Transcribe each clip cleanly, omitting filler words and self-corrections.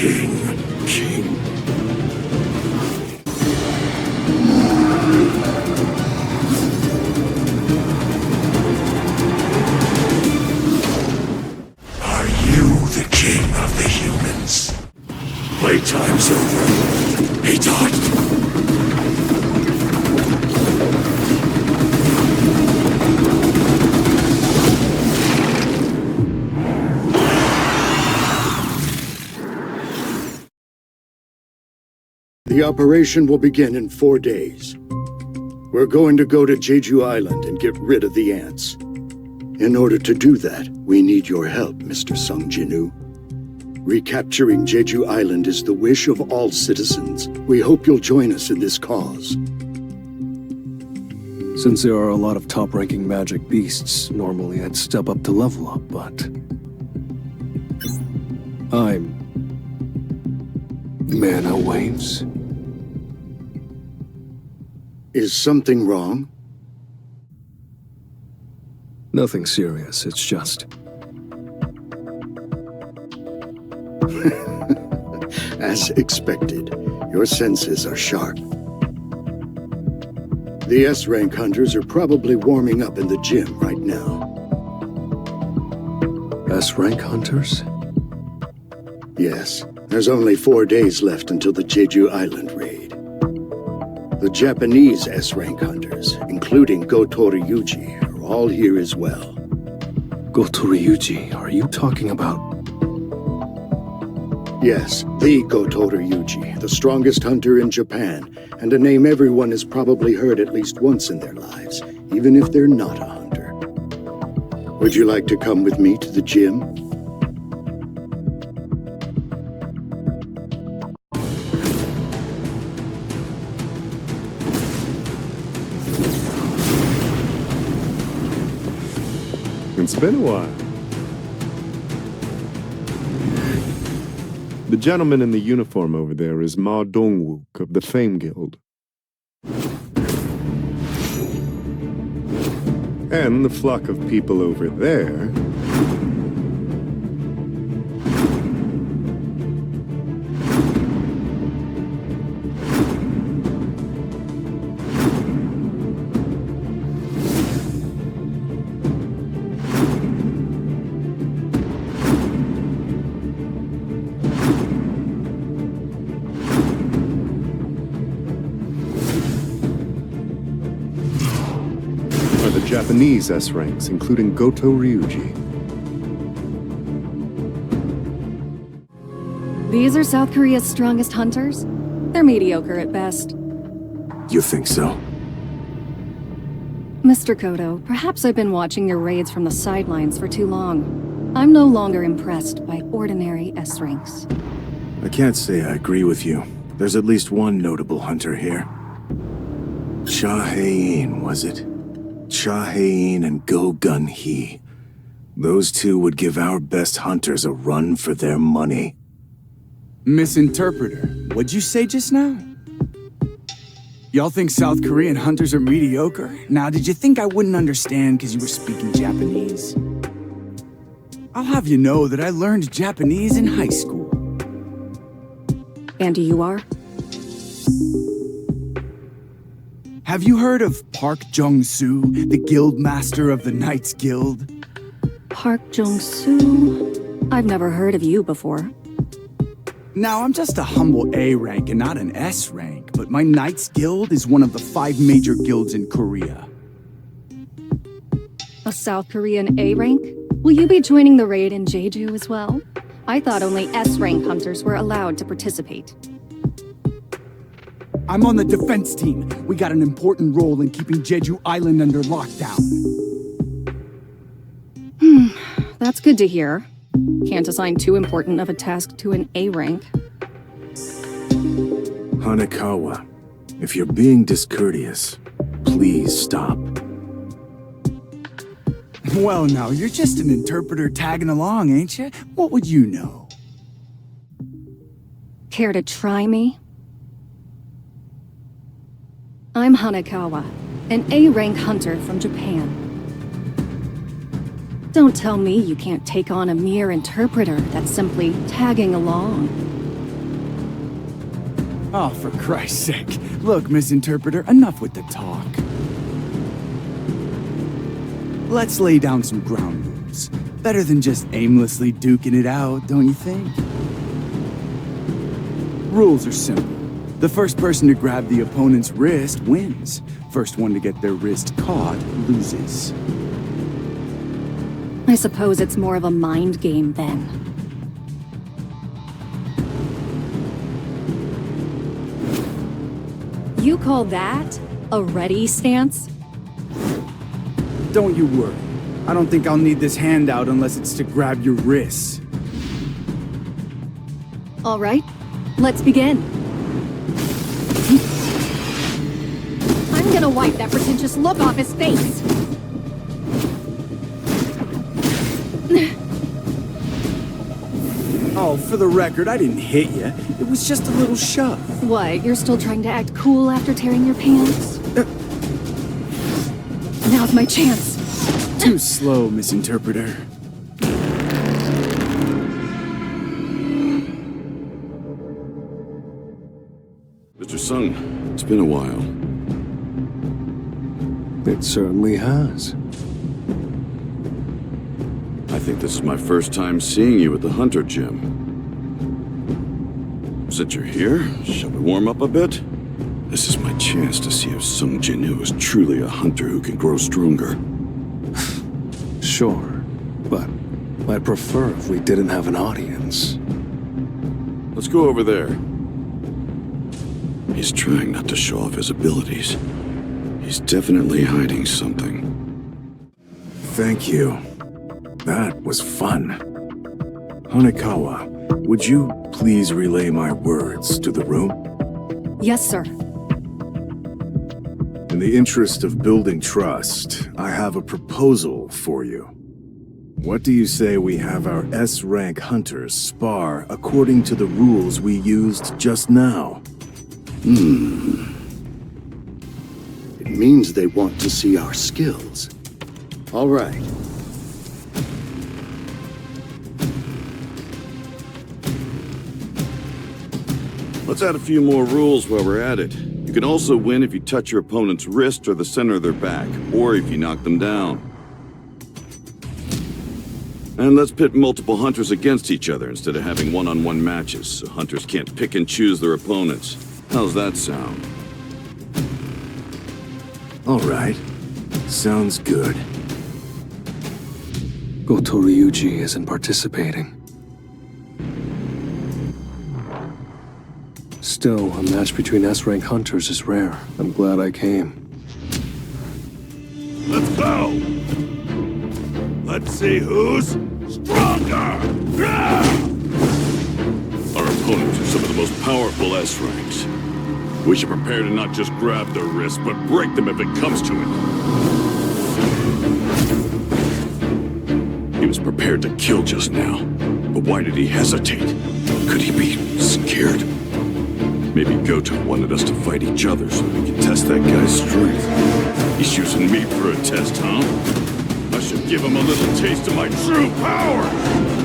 King. Are you the king of the humans? Playtime's over. He died. The operation will begin in 4 days. We're going to go to Jeju Island and get rid of the ants. In order to do that, we need your help, Mr. Sung Jinwoo. Recapturing Jeju Island is the wish of all citizens. We hope you'll join us in this cause. Since there are a lot of top-ranking magic beasts, normally I'd step up to level up, but... I'm... Mana Waves. Is something wrong? Nothing serious, it's just... As expected, your senses are sharp. The S-rank hunters are probably warming up in the gym right now. S-rank hunters? Yes, there's only 4 days left until the Jeju Island raid. The Japanese S-rank hunters, including Goto Ryuji, are all here as well. Goto Ryuji, are you talking about... Yes, the Goto Ryuji, the strongest hunter in Japan, and a name everyone has probably heard at least once in their lives, even if they're not a hunter. Would you like to come with me to the gym? It's been a while. The gentleman in the uniform over there is Ma Dongwook of the Fame Guild. And the flock of people over there... Japanese S-ranks, including Goto Ryuji. These are South Korea's strongest hunters? They're mediocre at best. You think so? Mr. Goto, perhaps I've been watching your raids from the sidelines for too long. I'm no longer impressed by ordinary S-ranks. I can't say I agree with you. There's at least one notable hunter here. Hae-In, was it? Hae-In and Gunhee. Those two would give our best hunters a run for their money. Misinterpreter, what'd you say just now? Y'all think South Korean hunters are mediocre? Now, did you think I wouldn't understand because you were speaking Japanese? I'll have you know that I learned Japanese in high school. And you are? Have you heard of Park Jong-soo, the guild master of the Knights Guild? Park Jong-soo? I've never heard of you before. Now, I'm just a humble A rank and not an S rank, but my Knights Guild is one of the 5 major guilds in Korea. A South Korean A rank? Will you be joining the raid in Jeju as well? I thought only S rank hunters were allowed to participate. I'm on the defense team. We got an important role in keeping Jeju Island under lockdown. That's good to hear. Can't assign too important of a task to an A rank. Hanekawa, if you're being discourteous, please stop. Well, now, you're just an interpreter tagging along, ain't you? What would you know? Care to try me? I'm Hanekawa, an A-rank hunter from Japan. Don't tell me you can't take on a mere interpreter that's simply tagging along. Oh, for Christ's sake. Look, Misinterpreter, enough with the talk. Let's lay down some ground rules. Better than just aimlessly duking it out, don't you think? Rules are simple. The first person to grab the opponent's wrist wins. First one to get their wrist caught loses. I suppose it's more of a mind game then. You call that a ready stance? Don't you worry. I don't think I'll need this handout unless it's to grab your wrists. All right, let's begin. I'm gonna wipe that pretentious look off his face. Oh, for the record, I didn't hit you. It was just a little shove. What, you're still trying to act cool after tearing your pants? Now's my chance. Too slow, Misinterpreter. Mr. Sung, it's been a while. It certainly has. I think this is my first time seeing you at the Hunter Gym. Since you're here, shall we warm up a bit? This is my chance to see if Sung Jinwoo is truly a hunter who can grow stronger. Sure, but I'd prefer if we didn't have an audience. Let's go over there. He's trying not to show off his abilities. He's definitely hiding something. Thank you. That was fun. Hanekawa, would you please relay my words to the room? Yes, sir. In the interest of building trust, I have a proposal for you. What do you say we have our S-rank hunters spar according to the rules we used just now? It means they want to see our skills. All right. Let's add a few more rules while we're at it. You can also win if you touch your opponent's wrist or the center of their back, or if you knock them down. And let's pit multiple hunters against each other instead of having one-on-one matches, so hunters can't pick and choose their opponents. How's that sound? All right. Sounds good. Goto Ryuji isn't participating. Still, a match between S-rank hunters is rare. I'm glad I came. Let's go! Let's see who's stronger! Our opponents are some of the most powerful S-ranks. We should prepare to not just grab their wrists, but break them if it comes to it. He was prepared to kill just now, but why did he hesitate? Could he be scared? Maybe Goto wanted us to fight each other so we can test that guy's strength. He's using me for a test, huh? I should give him a little taste of my true power!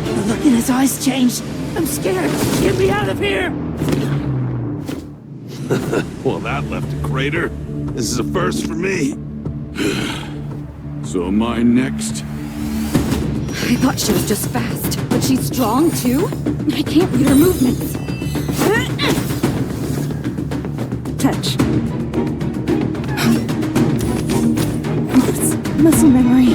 The look in his eyes changed. I'm scared. Get me out of here! Well, that left a crater. This is a first for me. So am I next? I thought she was just fast, but she's strong too? I can't read her movements. Touch. Oops, muscle memory.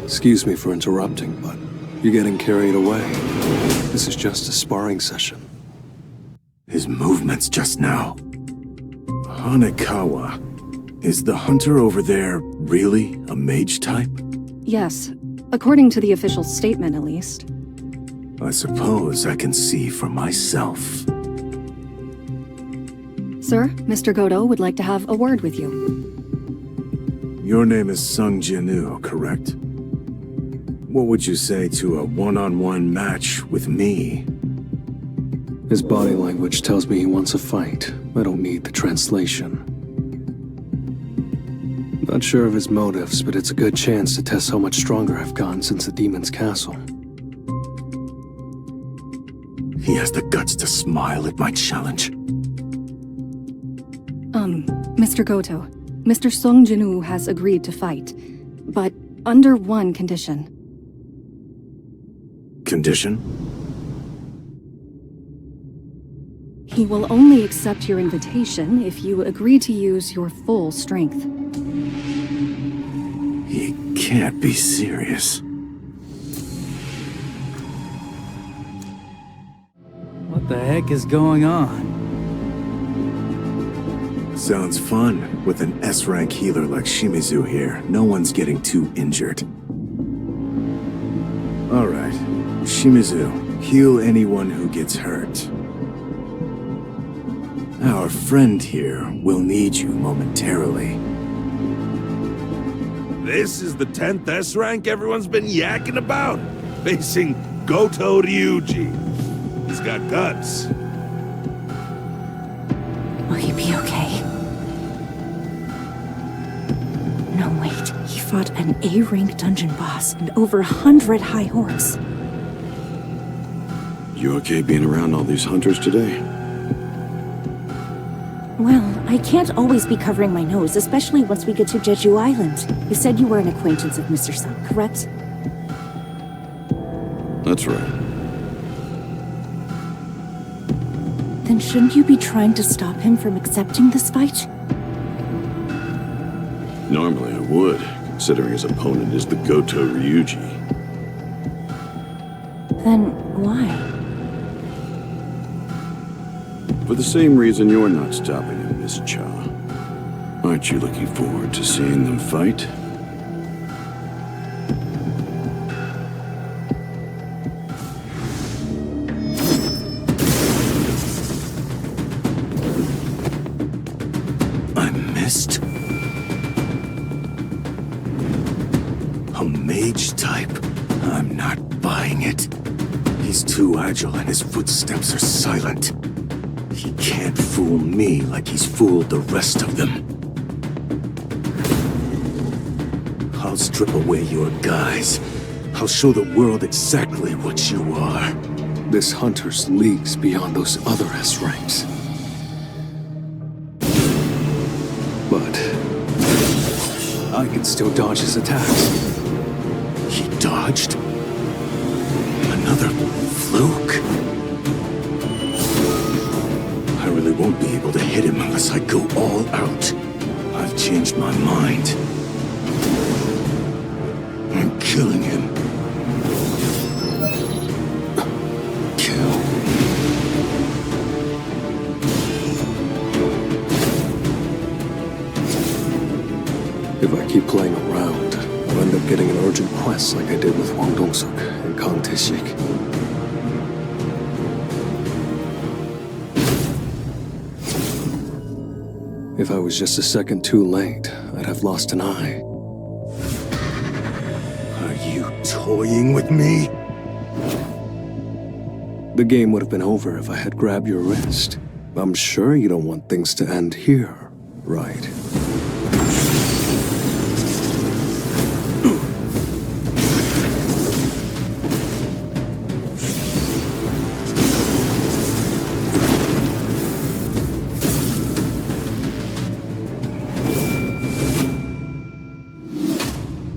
Excuse me for interrupting, but you're getting carried away. This is just a sparring session. His movements just now. Hanekawa, is the hunter over there really a mage type? Yes, according to the official statement at least. I suppose I can see for myself. Sir, Mr. Goto would like to have a word with you. Your name is Sung Jinwoo, correct? What would you say to a one-on-one match with me? His body language tells me he wants a fight. I don't need the translation. Not sure of his motives, but it's a good chance to test how much stronger I've gotten since the demon's castle. He has the guts to smile at my challenge. Mr. Goto, Mr. Song Jinwoo has agreed to fight, but under one condition. Condition? He will only accept your invitation if you agree to use your full strength. He can't be serious. What the heck is going on? Sounds fun. With an S-rank healer like Shimizu here, no one's getting too injured. Alright, Shimizu, heal anyone who gets hurt. Our friend here will need you momentarily. This is the 10th S rank everyone's been yakking about, facing Goto Ryuji. He's got guts. Will he be okay? No, wait. He fought an A-rank dungeon boss and over 100 high hordes. You okay being around all these hunters today? Well, I can't always be covering my nose, especially once we get to Jeju Island. You said you were an acquaintance of Mr. Sung, correct? That's right. Then shouldn't you be trying to stop him from accepting this fight? Normally I would, considering his opponent is the Goto Ryuji. Then why? For the same reason you're not stopping him, Miss Cha. Aren't you looking forward to seeing them fight? I missed. A mage type? I'm not buying it. He's too agile and his footsteps are silent. He can't fool me like he's fooled the rest of them. I'll strip away your guise. I'll show the world exactly what you are. This hunter's leagues beyond those other S ranks. But I can still dodge his attacks. He dodged? Another fluke? I really won't be able to hit him unless I go all out. I've changed my mind. I'm killing him. Kill. If I keep playing around, I'll end up getting an urgent quest like I did with Hwang Dong-suk and Kang Tae-sik. If I was just a second too late, I'd have lost an eye. Are you toying with me? The game would have been over if I had grabbed your wrist. I'm sure you don't want things to end here, right?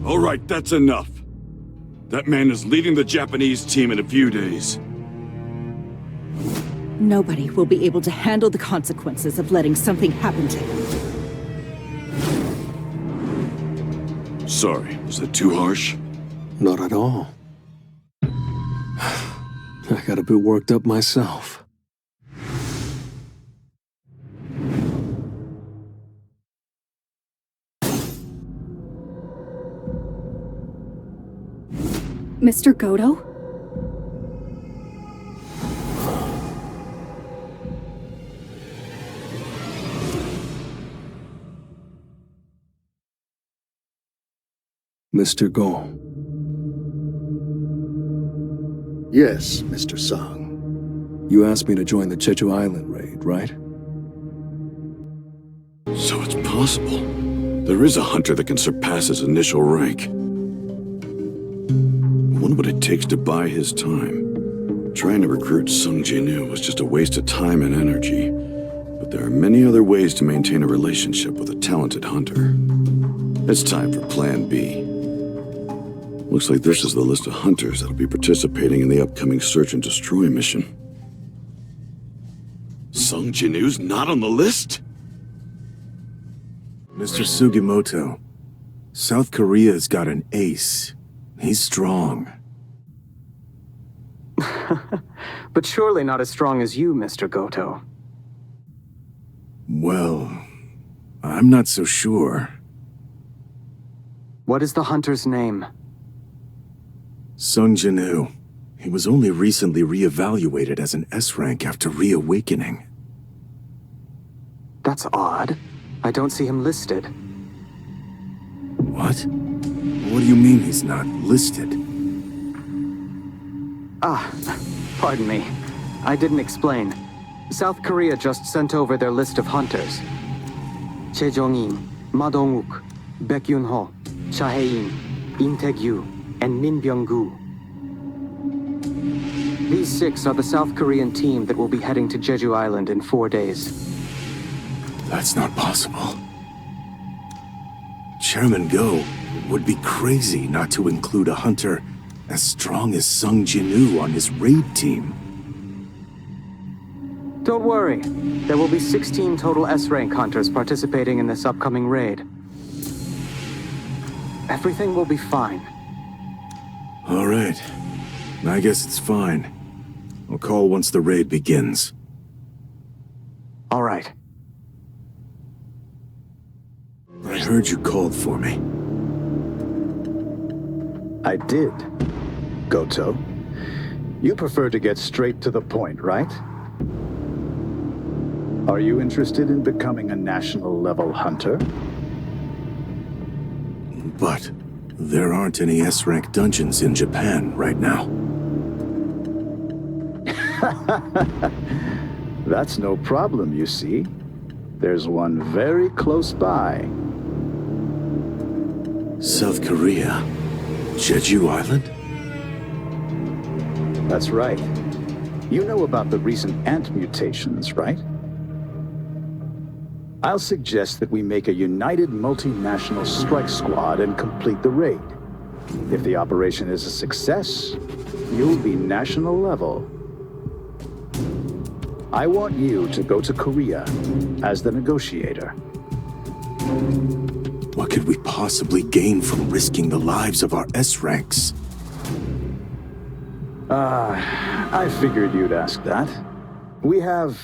All right, that's enough. That man is leading the Japanese team in a few days. Nobody will be able to handle the consequences of letting something happen to him. Sorry, was that too harsh? Not at all. I got a bit worked up myself. Mr. Goto? Mr. Go. Yes, Mr. Song. You asked me to join the Jeju Island raid, right? So it's possible. There is a hunter that can surpass his initial rank. I wonder what it takes to buy his time. Trying to recruit Sung Jinwoo was just a waste of time and energy. But there are many other ways to maintain a relationship with a talented hunter. It's time for Plan B. Looks like this is the list of hunters that'll be participating in the upcoming Search and Destroy mission. Sung Jinwoo's not on the list? Mr. Sugimoto, South Korea's got an ace. He's strong. But surely not as strong as you, Mr. Goto. Well, I'm not so sure. What is the hunter's name? Sung Jinwoo. He was only recently re-evaluated as an S rank after reawakening. That's odd. I don't see him listed. What? What do you mean he's not listed? Pardon me. I didn't explain. South Korea just sent over their list of hunters. Chae Jong-in, Ma Dong-wook, Baek Yoonho, Hae-In, Im Tae-gyu, and Min Byung-gu. These 6 are the South Korean team that will be heading to Jeju Island in 4 days. That's not possible. Chairman Go would be crazy not to include a hunter as strong as Sung Jinwoo on his raid team. Don't worry. There will be 16 total S-rank hunters participating in this upcoming raid. Everything will be fine. All right. I guess it's fine. I'll call once the raid begins. All right. I heard you called for me. I did. Goto, you prefer to get straight to the point, right? Are you interested in becoming a national-level hunter? But there aren't any S-rank dungeons in Japan right now. That's no problem, you see. There's one very close by. South Korea? Jeju Island? That's right. You know about the recent ant mutations, right? I'll suggest that we make a united multinational strike squad and complete the raid. If the operation is a success, you'll be national level. I want you to go to Korea as the negotiator. What could we possibly gain from risking the lives of our S-ranks? I figured you'd ask that. We have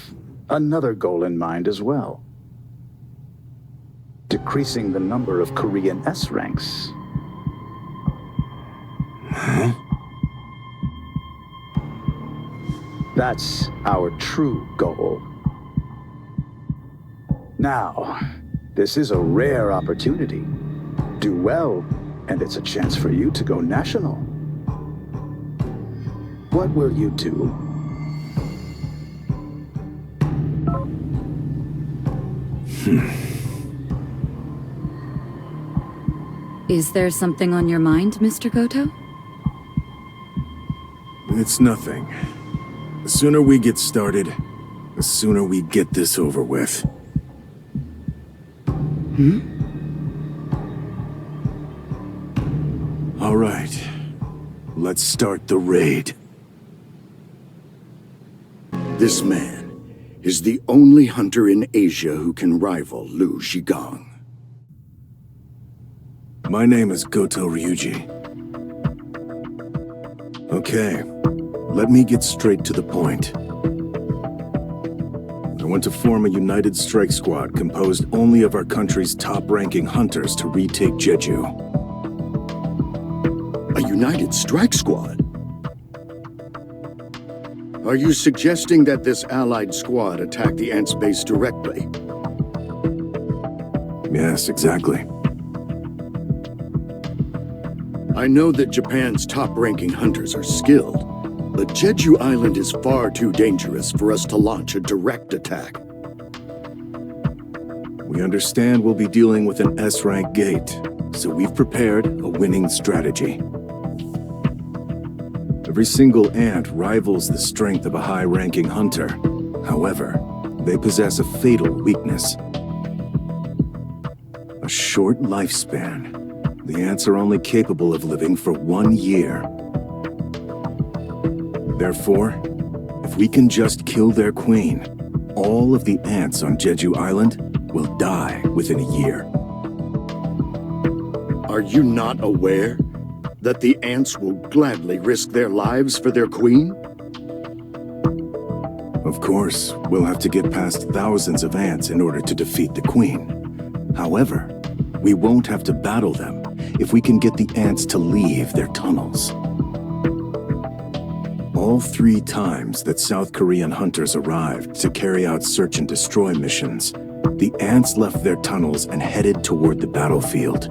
another goal in mind as well. Decreasing the number of Korean S ranks. Huh? That's our true goal. Now, this is a rare opportunity. Do well, and it's a chance for you to go national. What will you do? Is there something on your mind, Mr. Goto? It's nothing. The sooner we get started, the sooner we get this over with. All right. Let's start the raid. This man is the only hunter in Asia who can rival Liu Zhigang. My name is Goto Ryuji. Okay, let me get straight to the point. I want to form a united strike squad composed only of our country's top-ranking hunters to retake Jeju. A united strike squad? Are you suggesting that this allied squad attack the Ants base directly? Yes, exactly. I know that Japan's top-ranking hunters are skilled, but Jeju Island is far too dangerous for us to launch a direct attack. We understand we'll be dealing with an S-rank gate, so we've prepared a winning strategy. Every single ant rivals the strength of a high-ranking hunter. However, they possess a fatal weakness. A short lifespan. The ants are only capable of living for 1 year. Therefore, if we can just kill their queen, all of the ants on Jeju Island will die within a year. Are you not aware that the ants will gladly risk their lives for their queen? Of course, we'll have to get past thousands of ants in order to defeat the queen. However, we won't have to battle them if we can get the ants to leave their tunnels. All 3 times that South Korean hunters arrived to carry out search and destroy missions, the ants left their tunnels and headed toward the battlefield.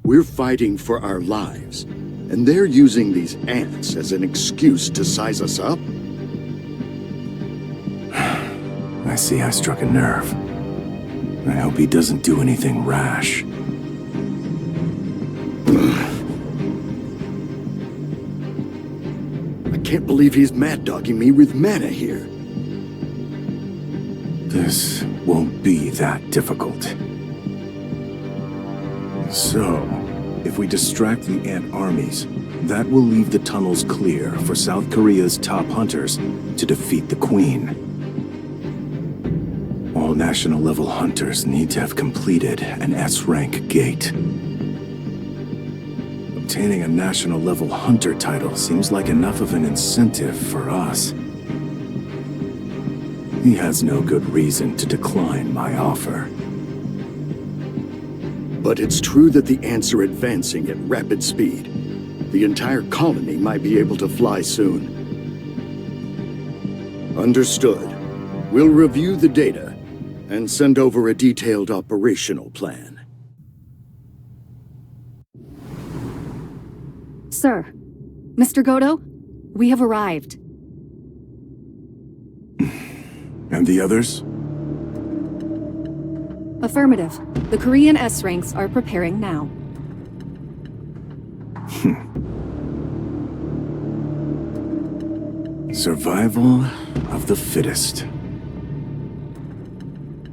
We're fighting for our lives, and they're using these ants as an excuse to size us up? I see I struck a nerve. I hope he doesn't do anything rash. I can't believe he's mad-dogging me with mana here. This won't be that difficult. So, if we distract the ant armies, that will leave the tunnels clear for South Korea's top hunters to defeat the queen. All national-level hunters need to have completed an S-rank gate. Obtaining a national-level hunter title seems like enough of an incentive for us. He has no good reason to decline my offer. But it's true that the ants are advancing at rapid speed. The entire colony might be able to fly soon. Understood. We'll review the data and send over a detailed operational plan. Sir, Mr. Goto, we have arrived. And the others? Affirmative. The Korean S-ranks are preparing now. Survival of the fittest.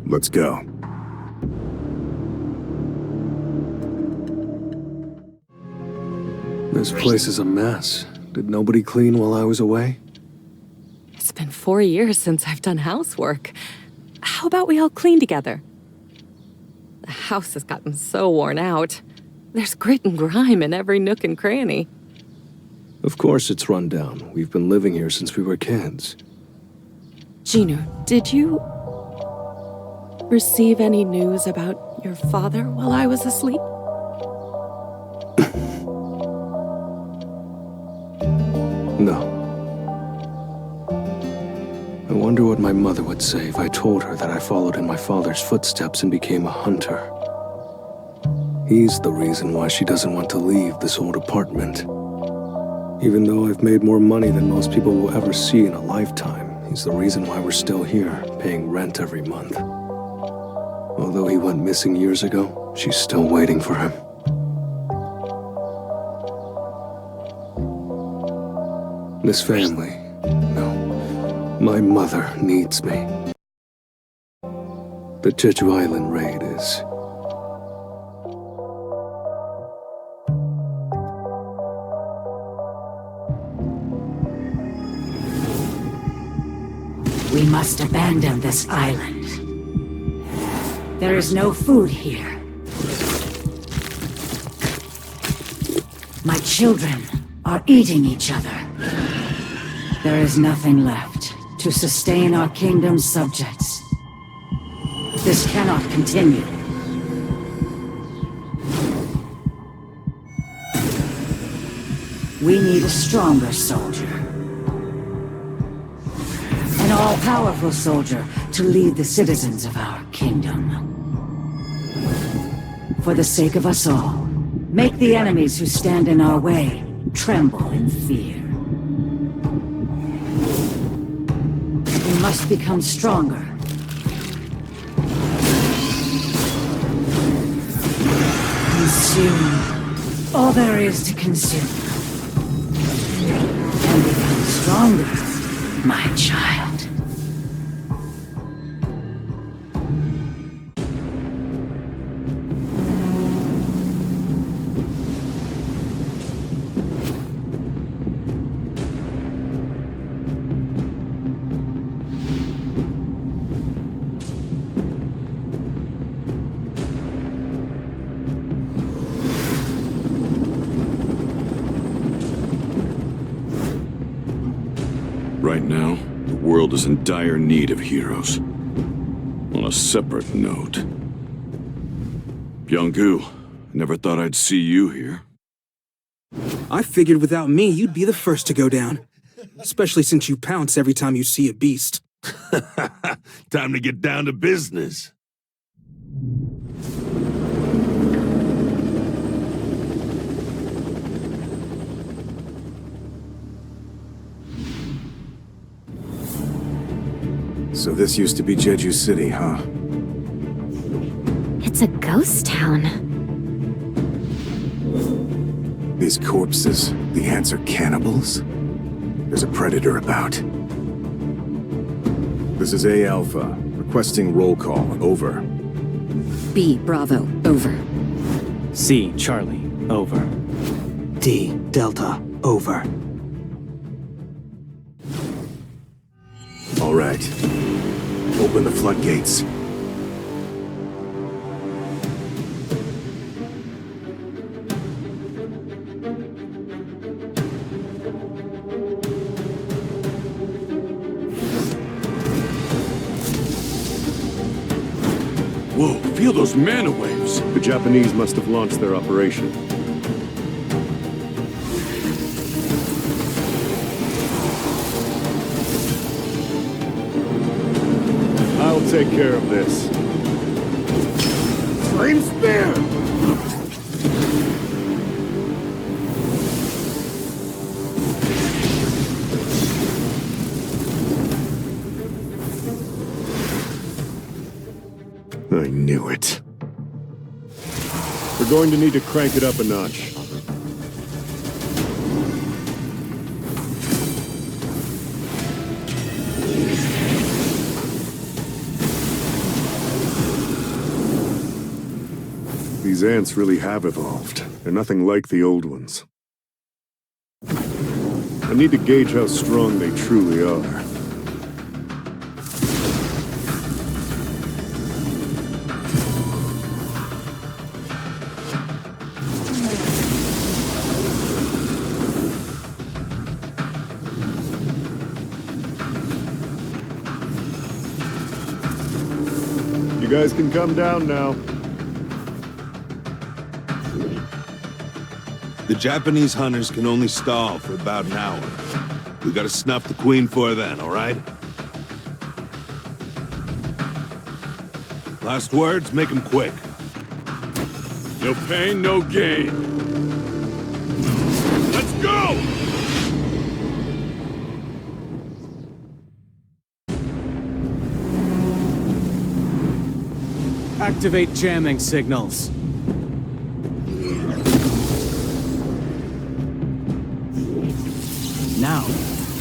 Let's go. This place is a mess. Did nobody clean while I was away? It's been 4 years since I've done housework. How about we all clean together? The house has gotten so worn out. There's grit and grime in every nook and cranny. Of course it's run down. We've been living here since we were kids. Jinwoo, did you receive any news about your father while I was asleep? No. I wonder what my mother would say if I told her that I followed in my father's footsteps and became a hunter. He's the reason why she doesn't want to leave this old apartment. Even though I've made more money than most people will ever see in a lifetime, he's the reason why we're still here, paying rent every month. Although he went missing years ago, she's still waiting for him. This family, no, my mother needs me. The Jeju Island raid is... We must abandon this island. There is no food here. My children are eating each other. There is nothing left to sustain our kingdom's subjects. This cannot continue. We need a stronger soldier. An all-powerful soldier to lead the citizens of our kingdom. For the sake of us all, make the enemies who stand in our way tremble in fear. must become stronger. Consume all there is to consume. And become stronger, my child. Right now, the world is in dire need of heroes. On a separate note, Byung-gu, never thought I'd see you here. I figured without me, you'd be the first to go down. Especially since you pounce every time you see a beast. Time to get down to business. So this used to be Jeju City, huh? It's a ghost town. These corpses, the ants are cannibals? There's a predator about. This is A Alpha, requesting roll call, over. B Bravo, over. C Charlie, over. D Delta, over. All right. Open the floodgates. Whoa, feel those mana waves! The Japanese must have launched their operation. I'll take care of this. Flame spear! I knew it. We're going to need to crank it up a notch. These ants really have evolved. They're nothing like the old ones. I need to gauge how strong they truly are. You guys can come down now. The Japanese hunters can only stall for about an hour. We gotta snuff the queen for then, all right? Last words, make them quick. No pain, no gain. Let's go! Activate jamming signals. Now,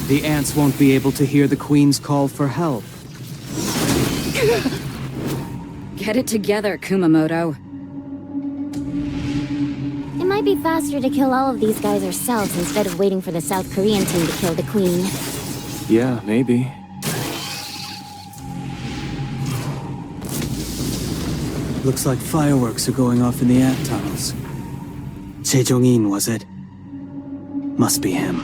the ants won't be able to hear the Queen's call for help. Get it together, Kumamoto. It might be faster to kill all of these guys ourselves instead of waiting for the South Korean team to kill the Queen. Yeah, maybe. Looks like fireworks are going off in the ant tunnels. Jae-In, was it? Must be him.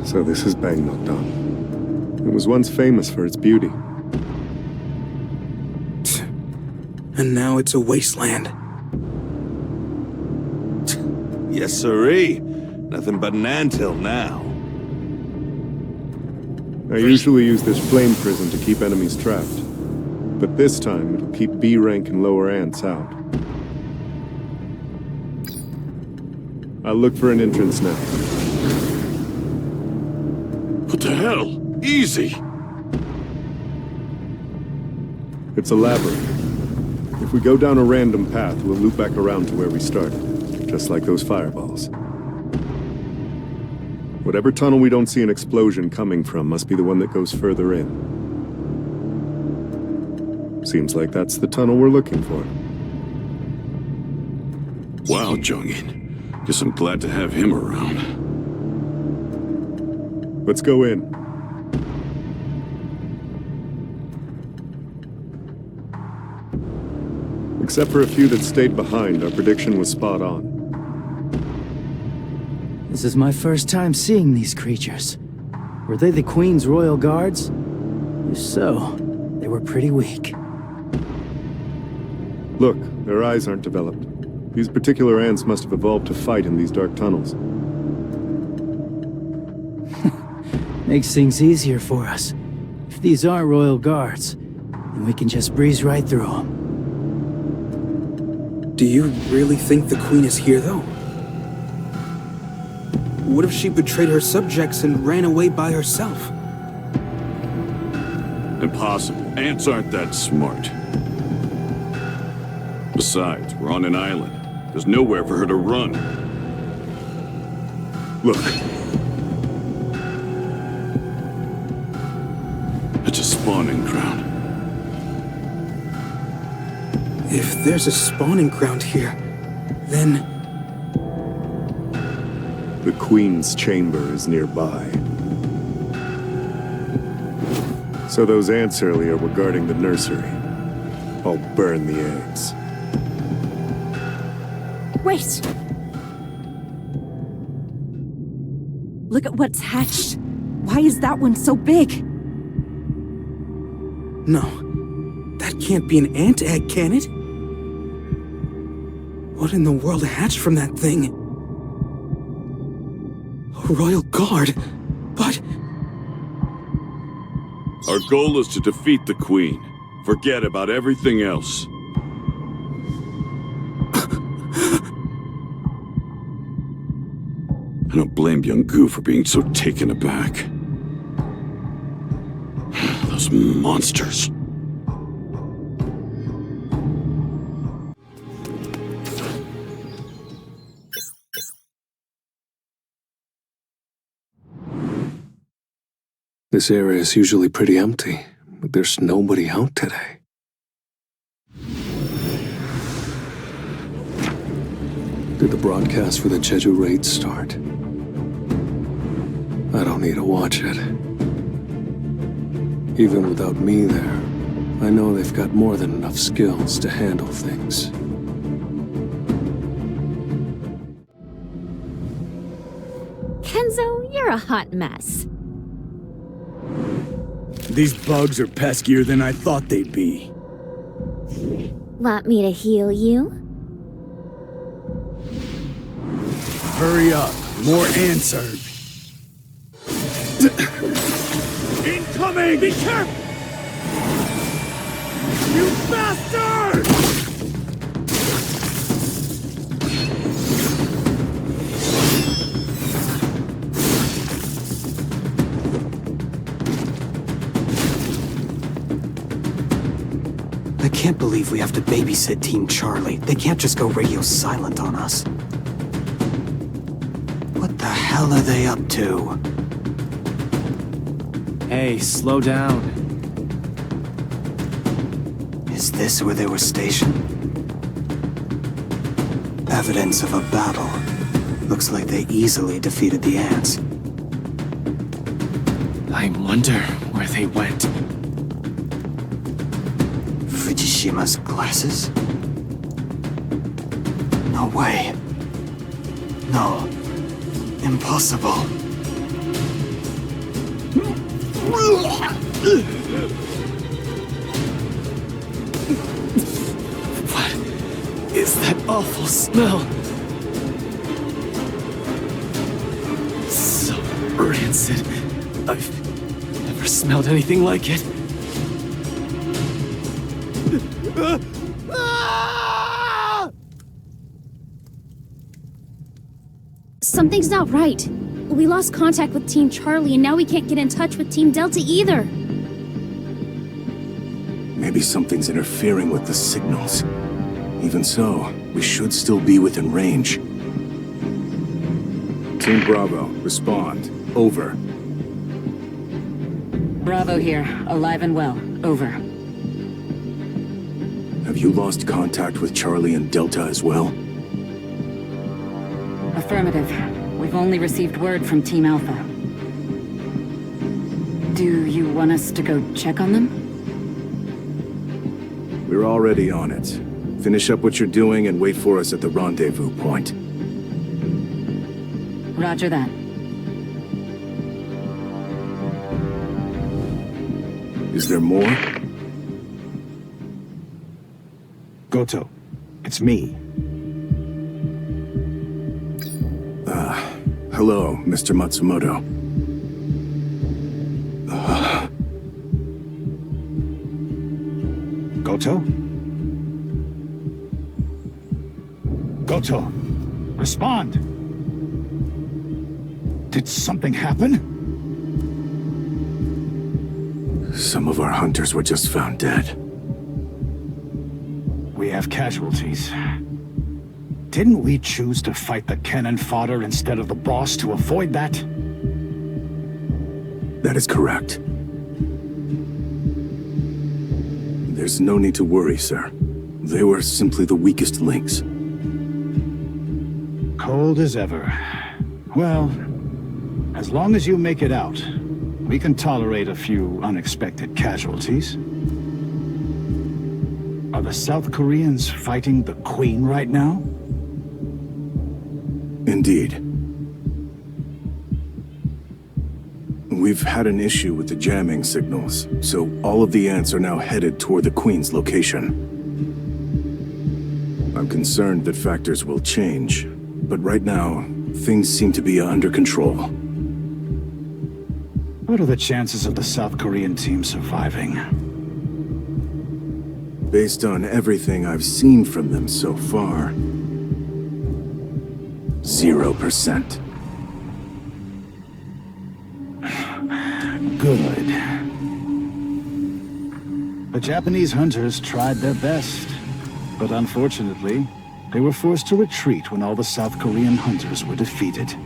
So this is Bangnok-dong. It was once famous for its beauty. And now it's a wasteland. Yes, sirree. Nothing but an anthill now. I usually use this flame prison to keep enemies trapped. But this time, it'll keep B rank and lower ants out. I'll look for an entrance now. What the hell? Easy! It's a labyrinth. If we go down a random path, we'll loop back around to where we started. Just like those fireballs. Whatever tunnel we don't see an explosion coming from must be the one that goes further in. Seems like that's the tunnel we're looking for. Wow, Jung-in. Guess I'm glad to have him around. Let's go in. Except for a few that stayed behind, our prediction was spot on. This is my first time seeing these creatures. Were they the Queen's royal guards? If so, they were pretty weak. Look, their eyes aren't developed. These particular ants must have evolved to fight in these dark tunnels. Makes things easier for us. If these aren't royal guards, then we can just breeze right through them. Do you really think the Queen is here, though? What if she betrayed her subjects and ran away by herself? Impossible. Ants aren't that smart. Besides, we're on an island. There's nowhere for her to run. Look. It's a spawning ground. If there's a spawning ground here, then... The Queen's chamber is nearby. So those ants earlier were guarding the nursery. I'll burn the eggs. Wait! Look at what's hatched. Why is that one so big? No. That can't be an ant egg, can it? What in the world hatched from that thing? A royal guard? But... Our goal is to defeat the Queen. Forget about everything else. I don't blame young Gu for being so taken aback. Those monsters. This area is usually pretty empty, but there's nobody out today. Did the broadcast for the Jeju raid start? I don't need to watch it. Even without me there, I know they've got more than enough skills to handle things. Kenzo, you're a hot mess. These bugs are peskier than I thought they'd be. Want me to heal you? Hurry up. More ants are... Incoming! Be careful! You bastard! I can't believe we have to babysit Team Charlie. They can't just go radio silent on us. What the hell are they up to? Hey, slow down. Is this where they were stationed? Evidence of a battle. Looks like they easily defeated the ants. I wonder where they went. Fujishima's glasses? No way. No. Impossible. What is that awful smell? So rancid. I've never smelled anything like it. Something's not right. We lost contact with Team Charlie, and now we can't get in touch with Team Delta either. Maybe something's interfering with the signals. Even so, we should still be within range. Team Bravo, respond. Over. Bravo here, alive and well. Over. Have you lost contact with Charlie and Delta as well? Affirmative. We've only received word from Team Alpha. Do you want us to go check on them? We're already on it. Finish up what you're doing and wait for us at the rendezvous point. Roger that. Is there more? Goto, it's me. Hello, Mr. Matsumoto. Goto? Goto, respond! Did something happen? Some of our hunters were just found dead. We have casualties. Didn't we choose to fight the cannon fodder instead of the boss to avoid that? That is correct. There's no need to worry, sir. They were simply the weakest links. Cold as ever. Well, as long as you make it out, we can tolerate a few unexpected casualties. Are the South Koreans fighting the Queen right now? Indeed. We've had an issue with the jamming signals, so all of the ants are now headed toward the Queen's location. I'm concerned that factors will change, but right now, things seem to be under control. What are the chances of the South Korean team surviving? Based on everything I've seen from them so far, 0%. Good. The Japanese hunters tried their best, but unfortunately, they were forced to retreat when all the South Korean hunters were defeated.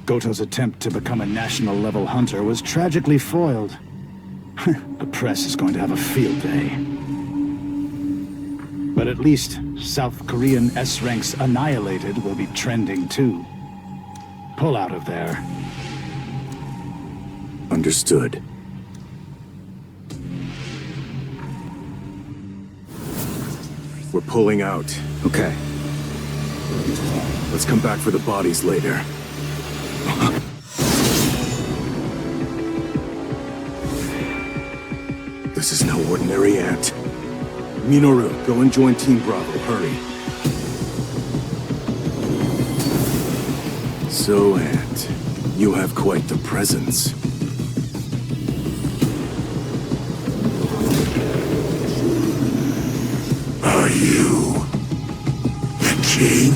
Goto's attempt to become a national-level hunter was tragically foiled. The press is going to have a field day. But at least South Korean S-ranks annihilated will be trending too. Pull out of there. Understood. We're pulling out. Okay. Let's come back for the bodies later. This is no ordinary ant. Minoru, go and join Team Bravo. Hurry. So, Ant, you have quite the presence. Are you the king?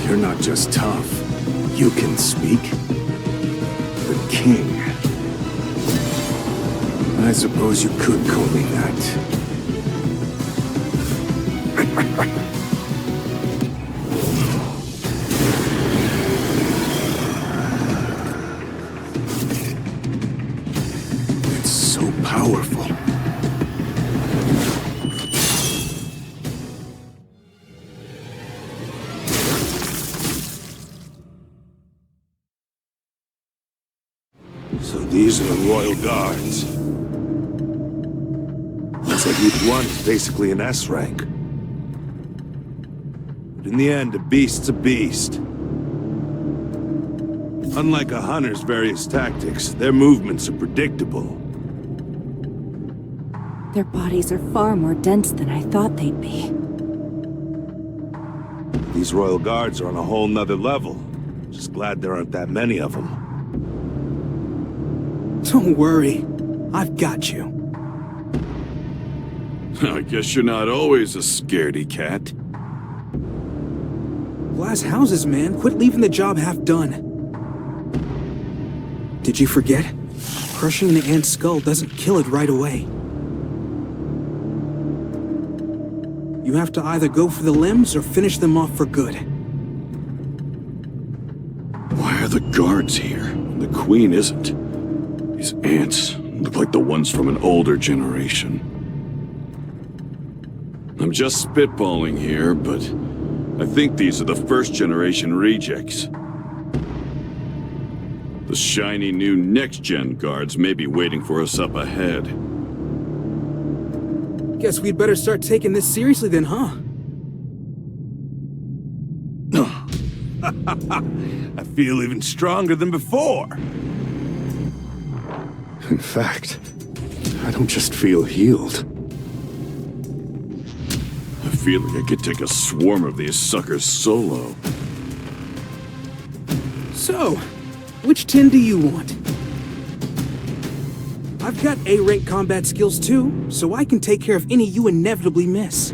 You're not just tough. You can speak. The king. I suppose you could call me that. It's so powerful. So these are the Royal Guards. Looks like each one is basically an S rank. But in the end, a beast's a beast. Unlike a hunter's various tactics, their movements are predictable. Their bodies are far more dense than I thought they'd be. These Royal Guards are on a whole nother level. Just glad there aren't that many of them. Don't worry. I've got you. I guess you're not always a scaredy cat. Glass houses, man. Quit leaving the job half done. Did you forget? Crushing the ant's skull doesn't kill it right away. You have to either go for the limbs or finish them off for good. Why are the guards here? The queen isn't. These ants look like the ones from an older generation. I'm just spitballing here, but I think these are the first-generation rejects. The shiny new next-gen guards may be waiting for us up ahead. Guess we'd better start taking this seriously then, huh? I feel even stronger than before. In fact, I don't just feel healed. I feel like I could take a swarm of these suckers solo. So, which 10 do you want? I've got A-rank combat skills too, so I can take care of any you inevitably miss.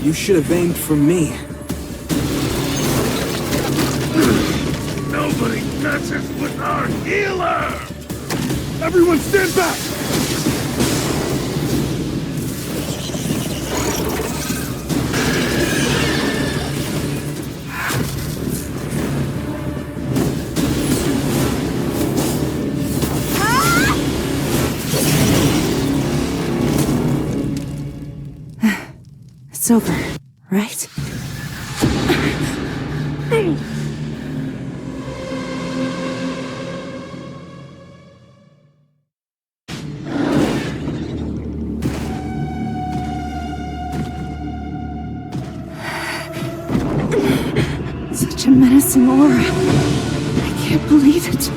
You should have aimed for me. Nobody messes with our healer! Everyone stand back! It's over, right? Such a menacing aura. I can't believe it.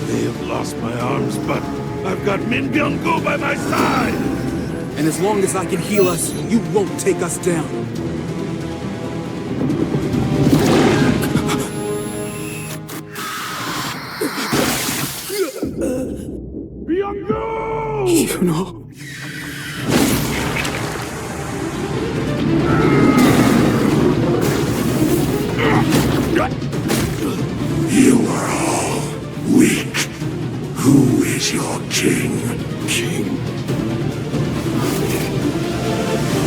They have lost my arms, but I've got Min Byung-gu by my side! And as long as I can heal us, you won't take us down. Byung-gu! Yoonho. You are all weak. Who is your king? King?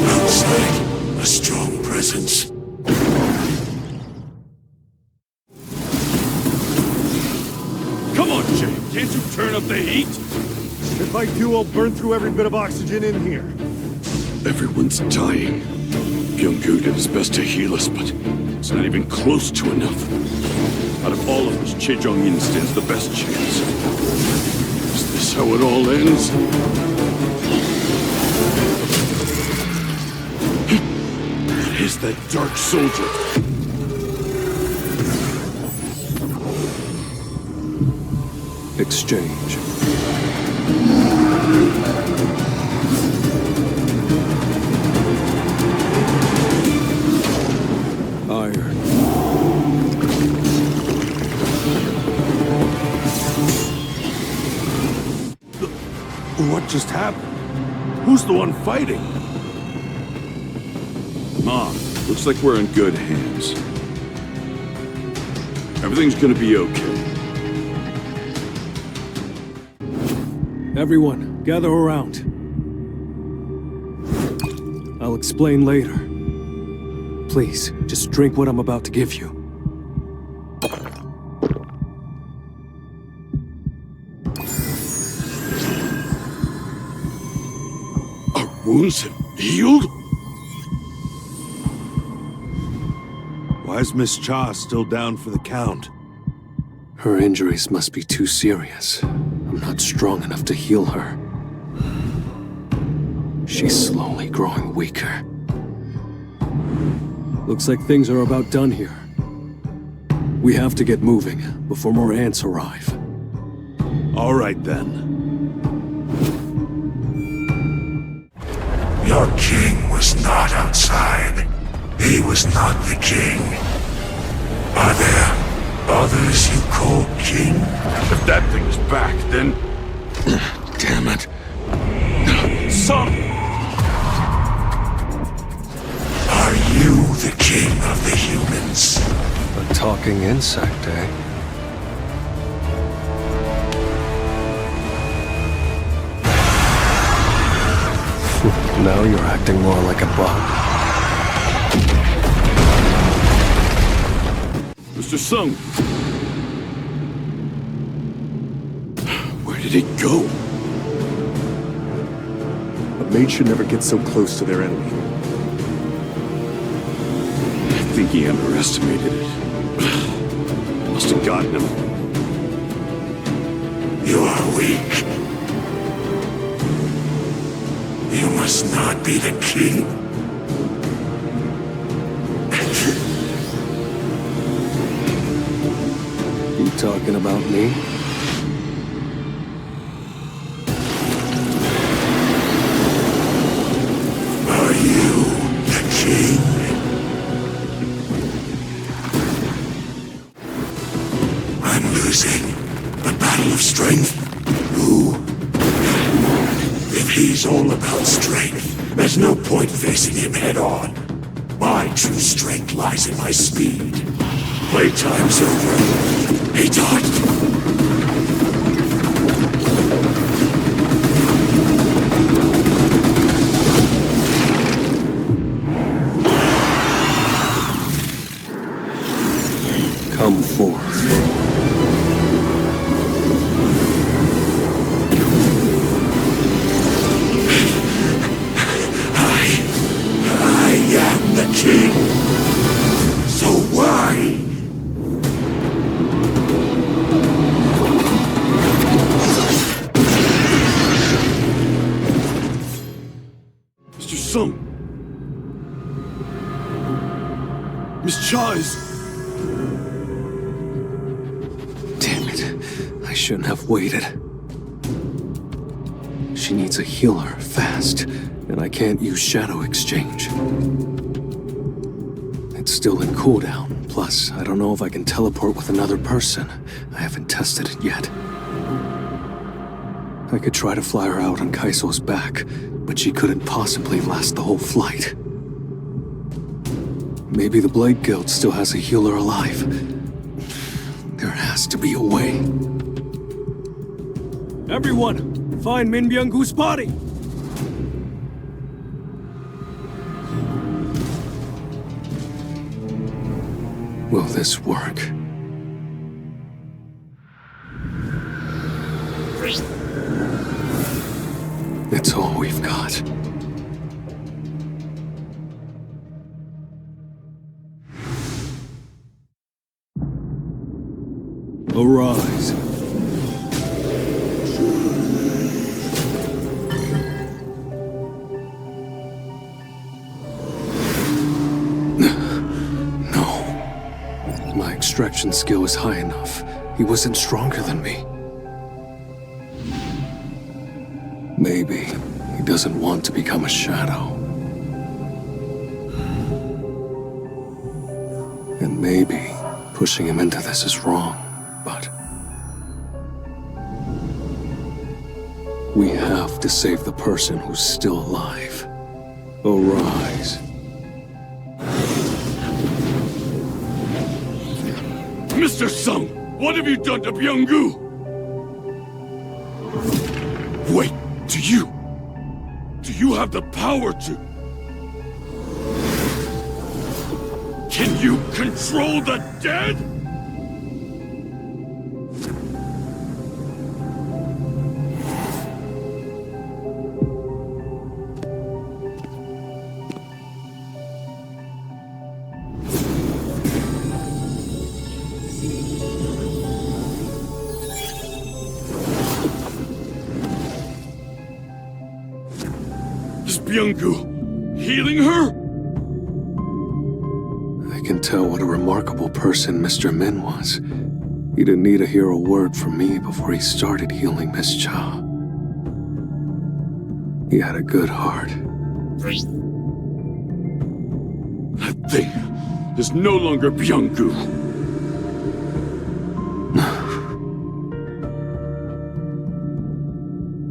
Outside, a strong presence. Come on, Jay. Can't you turn up the heat? If I do, I'll burn through every bit of oxygen in here. Everyone's dying. Byung-gu did his best to heal us, but it's not even close to enough. Out of all of us, Chae-Jong-in stands the best chance. Is this how it all ends? What is that dark soldier? Exchange. Iron. What just happened? Who's the one fighting? Mom, looks like we're in good hands. Everything's gonna be okay. Everyone, gather around. I'll explain later. Please, just drink what I'm about to give you. Our wounds have healed? Why is Miss Cha still down for the count? Her injuries must be too serious. I'm not strong enough to heal her. she's slowly growing weaker. Looks like things are about done here. We have to get moving before more ants arrive. All right then. Your king was not outside. He was not the king. Are there others you call king? If that thing is back, then... Damn it. Son! Are you the king of the humans? A talking insect, eh? Now you're acting more like a bug. Mr. Sung! Where did he go? A mage should never get so close to their enemy. I think he underestimated it. Must have gotten him. You are weak. You must not be the king. You talking about me? Are you the king? I'm losing a battle of strength. Who? If he's all about strength, there's no point facing him head on. My true strength lies in my speed. Playtime's over. He dodged. Come forth. I am the king. So why? Mr. Sung! Miss Chai's... Damn it. I shouldn't have waited. She needs a healer, fast, and I can't use Shadow Exchange. It's still in cooldown, plus I don't know if I can teleport with another person. I haven't tested it yet. I could try to fly her out on Kaiso's back, but she couldn't possibly last the whole flight. Maybe the Blade Guild still has a healer alive. There has to be a way. Everyone, find Min Byung-goo's body! Will this work? It's all we've got. Arise. No. My extraction skill is high enough. He wasn't stronger than me. Maybe he doesn't want to become a shadow. And maybe pushing him into this is wrong, but we have to save the person who's still alive. Arise. Mr. Sung, what have you done to Byung-gu? Wait, do you have the power to... Can you control the dead? Byung-gu, healing her? I can tell what a remarkable person Mr. Min was. He didn't need to hear a word from me before he started healing Miss Cha. He had a good heart. That thing is no longer Byung-gu.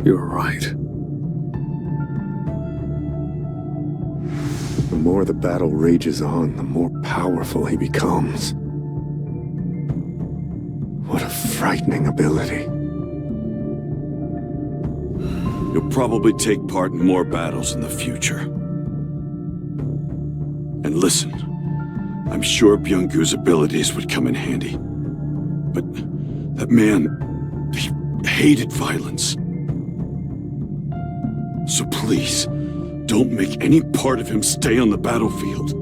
You're right. The more the battle rages on, the more powerful he becomes. What a frightening ability. You'll probably take part in more battles in the future. And listen, I'm sure Byung-gu's abilities would come in handy. But that man, he hated violence. So please, don't make any part of him stay on the battlefield.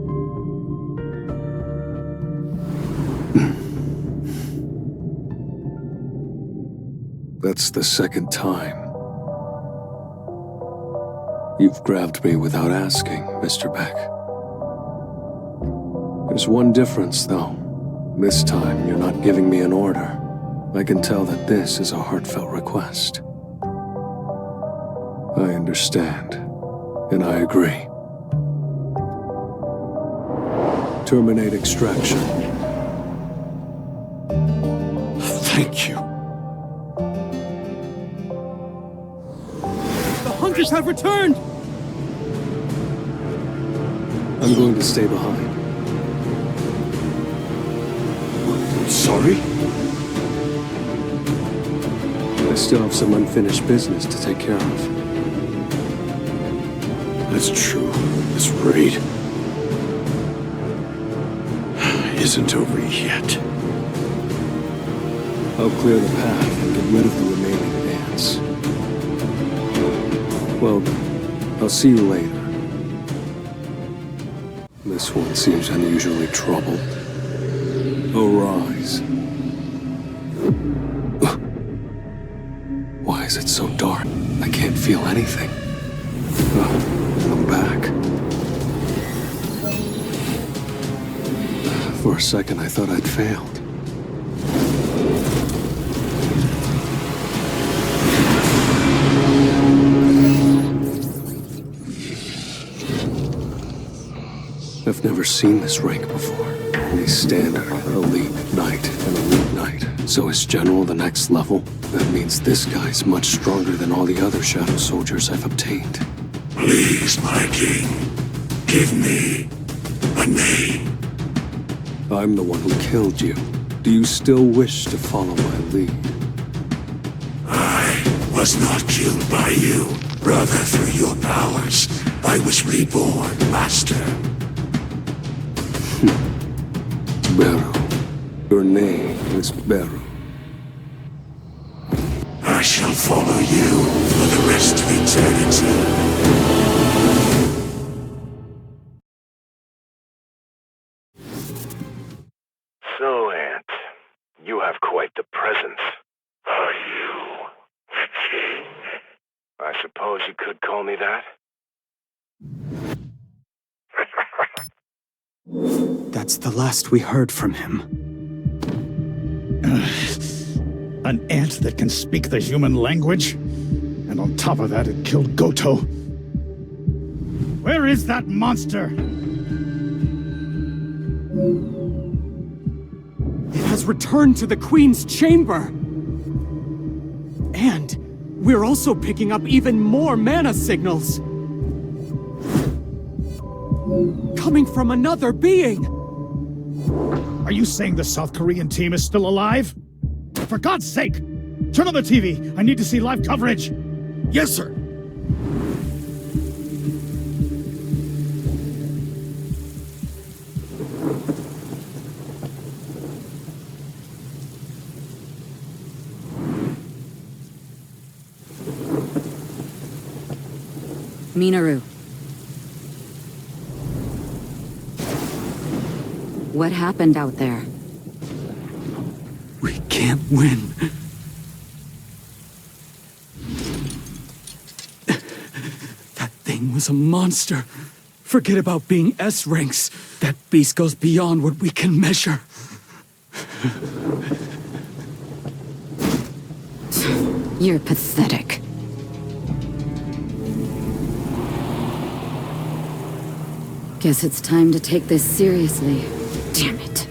That's the second time. You've grabbed me without asking, Mr. Baek. There's one difference, though. This time, you're not giving me an order. I can tell that this is a heartfelt request. I understand, and I agree. Terminate extraction. Thank you. The hunters have returned! I'm going to stay behind. Sorry? I still have some unfinished business to take care of. That's true. This raid isn't over yet. I'll clear the path and get rid of the remaining ants. Well, I'll see you later. This one seems unusually troubled. Arise. Why is it so dark? I can't feel anything. Oh, I'm back. For a second, I thought I'd failed. I've never seen this rank before. Only standard, elite knight, and elite knight. So is general the next level? That means this guy's much stronger than all the other shadow soldiers I've obtained. Please, my king, give me a name. I'm the one who killed you. Do you still wish to follow my lead? I was not killed by you. Rather, through your powers, I was reborn, master. Beru. Your name is Beru. I shall follow you for the rest of eternity. So, Aunt, you have quite the presence. Are you the king? I suppose you could call me that. That's the last we heard from him. An ant that can speak the human language? And on top of that, it killed Goto. Where is that monster? It has returned to the Queen's chamber! And we're also picking up even more mana signals! Coming from another being! Are you saying the South Korean team is still alive? For God's sake! Turn on the TV! I need to see live coverage! Yes, sir! Minaru. What happened out there? We can't win. That thing was a monster. Forget about being S ranks. That beast goes beyond what we can measure. You're pathetic. Guess it's time to take this seriously. Damn it.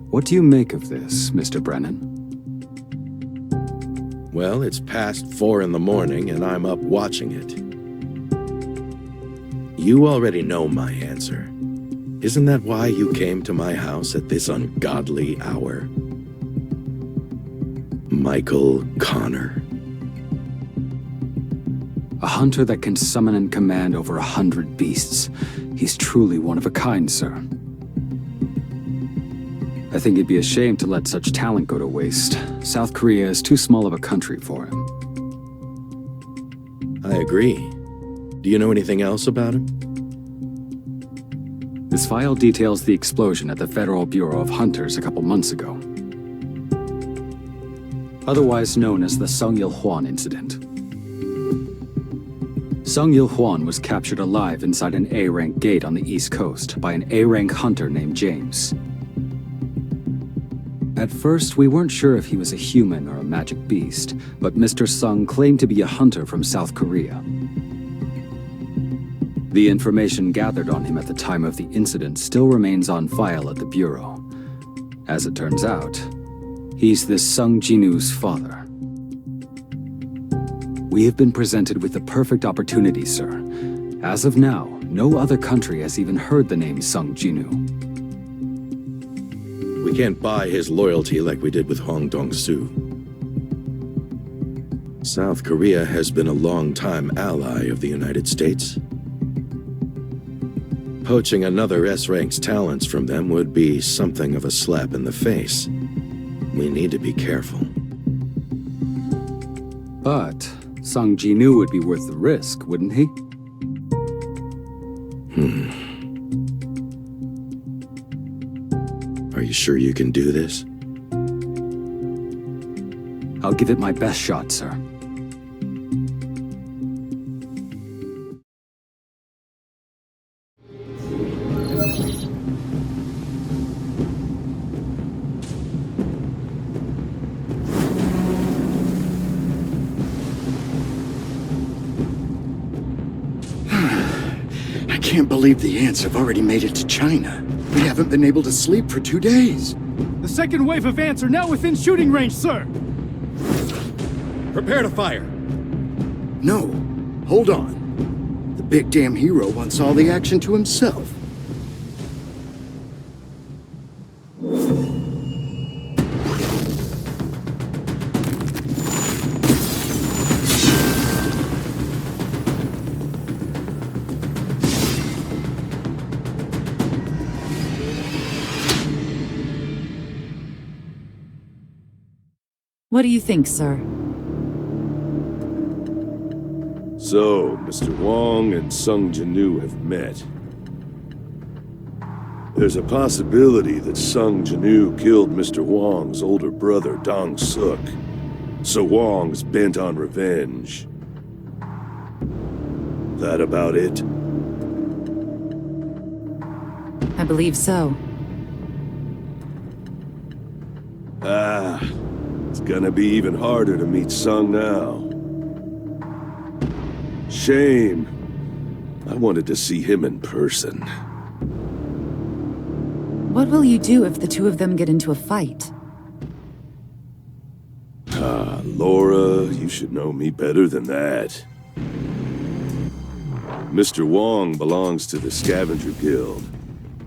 What do you make of this, Mr. Brennan? Well, it's past 4 in the morning and I'm up watching it. You already know my answer. Isn't that why you came to my house at this ungodly hour? Michael Connor. A hunter that can summon and command over 100 beasts. He's truly one of a kind, sir. I think it'd be a shame to let such talent go to waste. South Korea is too small of a country for him. I agree. Do you know anything else about him? This file details the explosion at the Federal Bureau of Hunters a couple months ago. Otherwise known as the Sung Il-hwan incident. Sung Il-hwan was captured alive inside an A-rank gate on the East Coast by an A-rank hunter named James. At first, we weren't sure if he was a human or a magic beast, but Mr. Sung claimed to be a hunter from South Korea. The information gathered on him at the time of the incident still remains on file at the Bureau. As it turns out, he's this Sung Jinwoo's father. We have been presented with the perfect opportunity, sir. As of now, no other country has even heard the name Sung Jinwoo. We can't buy his loyalty like we did with Hong Dong-soo. South Korea has been a long-time ally of the United States. Poaching another S-rank's talents from them would be something of a slap in the face. We need to be careful. But Sung Jinwoo would be worth the risk, wouldn't he? Are you sure you can do this? I'll give it my best shot, sir. I can't believe the ants have already made it to China. We haven't been able to sleep for 2 days. The second wave of ants are now within shooting range, sir! Prepare to fire! No, hold on. The big damn hero wants all the action to himself. What do you think, sir? So, Mr. Wong and Sung Jinwoo have met. There's a possibility that Sung Jinwoo killed Mr. Wong's older brother, Dong-suk. So Wong's bent on revenge. That about it? I believe so. It's gonna be even harder to meet Sung now. Shame. I wanted to see him in person. What will you do if the two of them get into a fight? Laura, you should know me better than that. Mr. Wong belongs to the Scavenger Guild,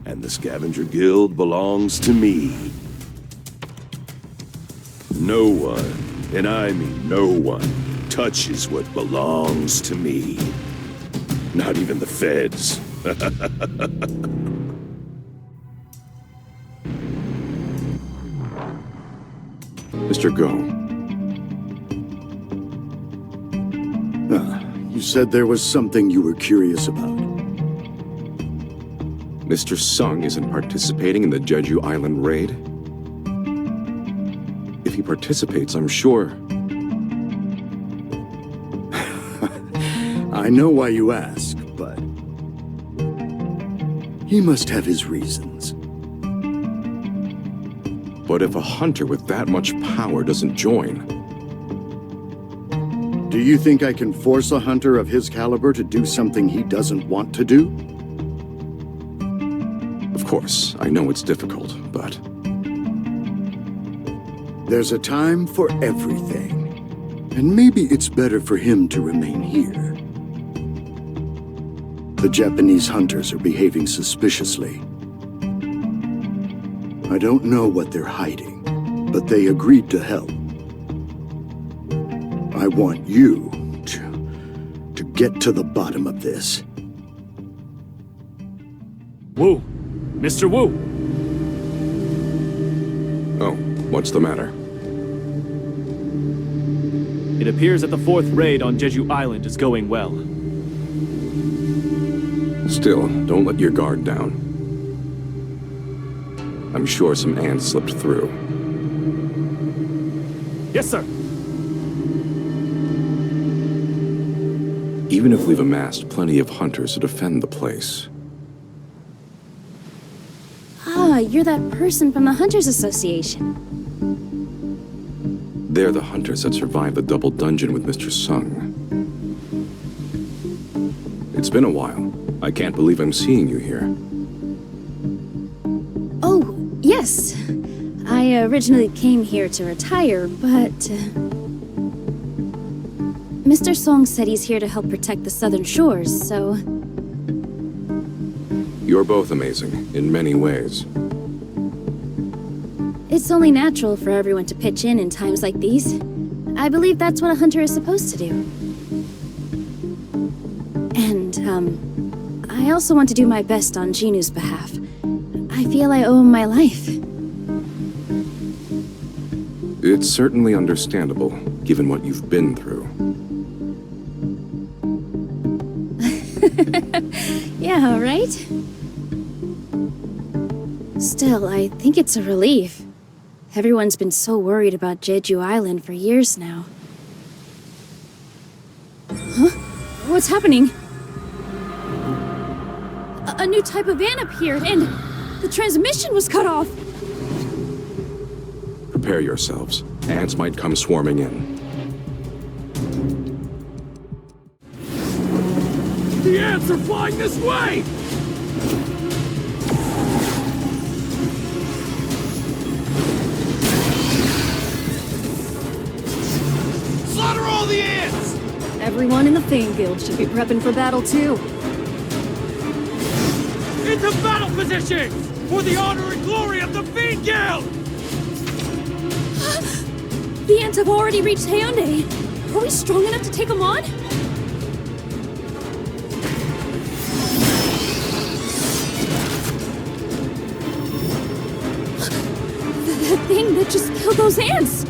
and the Scavenger Guild belongs to me. No one, and I mean no one, touches what belongs to me. Not even the feds. Mr. Go. You said there was something you were curious about. Mr. Sung isn't participating in the Jeju Island raid? If he participates, I'm sure... I know why you ask, but... he must have his reasons. But if a hunter with that much power doesn't join... Do you think I can force a hunter of his caliber to do something he doesn't want to do? Of course, I know it's difficult, but... There's a time for everything. And maybe it's better for him to remain here. The Japanese hunters are behaving suspiciously. I don't know what they're hiding, but they agreed to help. I want you to get to the bottom of this. Wu! Mr. Wu! Oh, what's the matter? It appears that the fourth raid on Jeju Island is going well. Still, don't let your guard down. I'm sure some ants slipped through. Yes, sir! Even if we've amassed plenty of hunters to defend the place. Ah, you're that person from the Hunters Association. They're the hunters that survived the double dungeon with Mr. Sung. It's been a while. I can't believe I'm seeing you here. Oh, yes. I originally came here to retire, but... Mr. Song said he's here to help protect the southern shores, so... You're both amazing, in many ways. It's only natural for everyone to pitch in times like these. I believe that's what a hunter is supposed to do. And, I also want to do my best on Jinwoo's behalf. I feel I owe him my life. It's certainly understandable, given what you've been through. Yeah, right? Still, I think it's a relief. Everyone's been so worried about Jeju Island for years now. Huh? What's happening? A new type of ant appeared, and the transmission was cut off! Prepare yourselves. Ants might come swarming in. The ants are flying this way! Slaughter all the ants! Everyone in the Fame Guild should be prepping for battle too. Into battle positions! For the honor and glory of the Fiend Guild! The ants have already reached Hae-In. Are we strong enough to take them on? The thing that just killed those ants!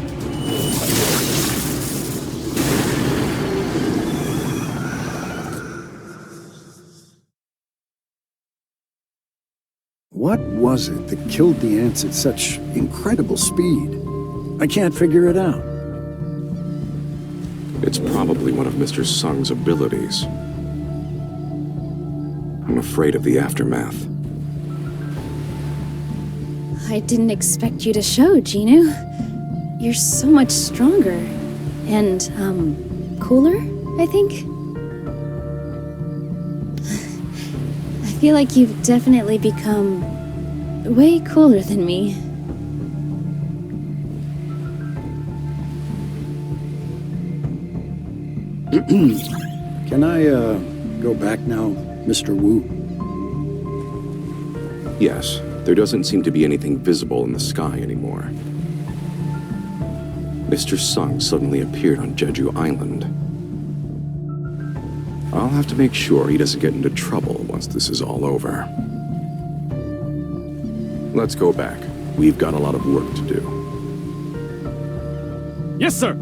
What was it that killed the ants at such incredible speed? I can't figure it out. It's probably one of Mr. Sung's abilities. I'm afraid of the aftermath. I didn't expect you to show, Jinwoo. You're so much stronger. And, cooler, I think? I feel like you've definitely become way cooler than me. Can I, go back now, Mr. Wu? Yes, there doesn't seem to be anything visible in the sky anymore. Mr. Sung suddenly appeared on Jeju Island. I'll have to make sure he doesn't get into trouble once this is all over. Let's go back. We've got a lot of work to do. Yes, sir!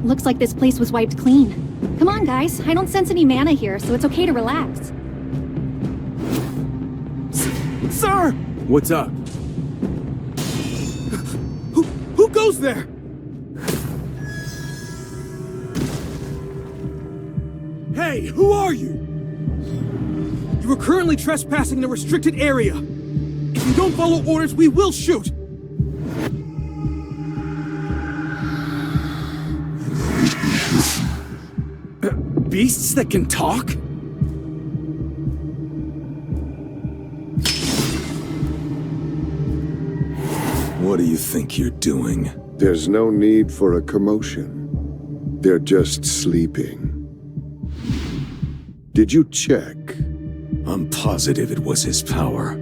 Looks like this place was wiped clean. Come on, guys. I don't sense any mana here, so it's okay to relax. Sir! What's up? Who goes there? Hey, who are you? You are currently trespassing in a restricted area. If you don't follow orders, we will shoot. Beasts that can talk? What do you think you're doing? There's no need for a commotion. They're just sleeping. Did you check? I'm positive it was his power.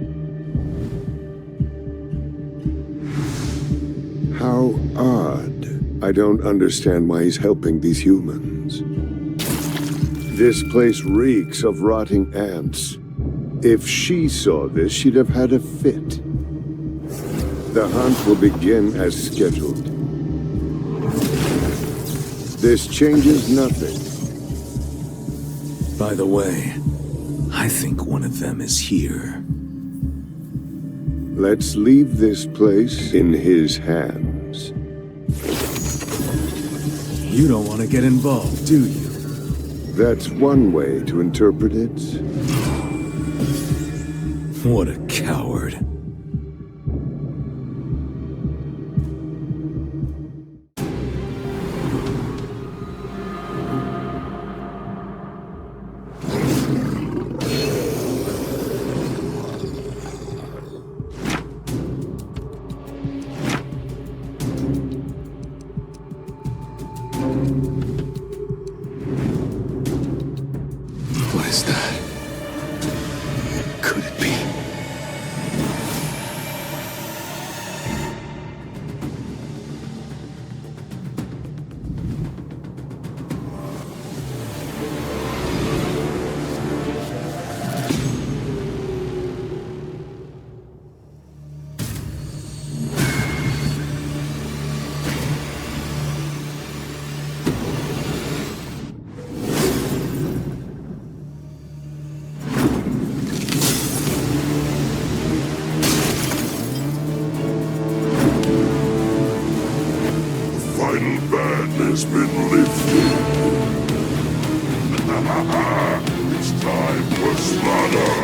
How odd. I don't understand why he's helping these humans. This place reeks of rotting ants. If she saw this, she'd have had a fit. The hunt will begin as scheduled. This changes nothing. By the way, I think one of them is here. Let's leave this place in his hands. You don't want to get involved, do you? That's one way to interpret it. What a coward. What is that? Could it be? Final ban has been lifted. It's time for slaughter!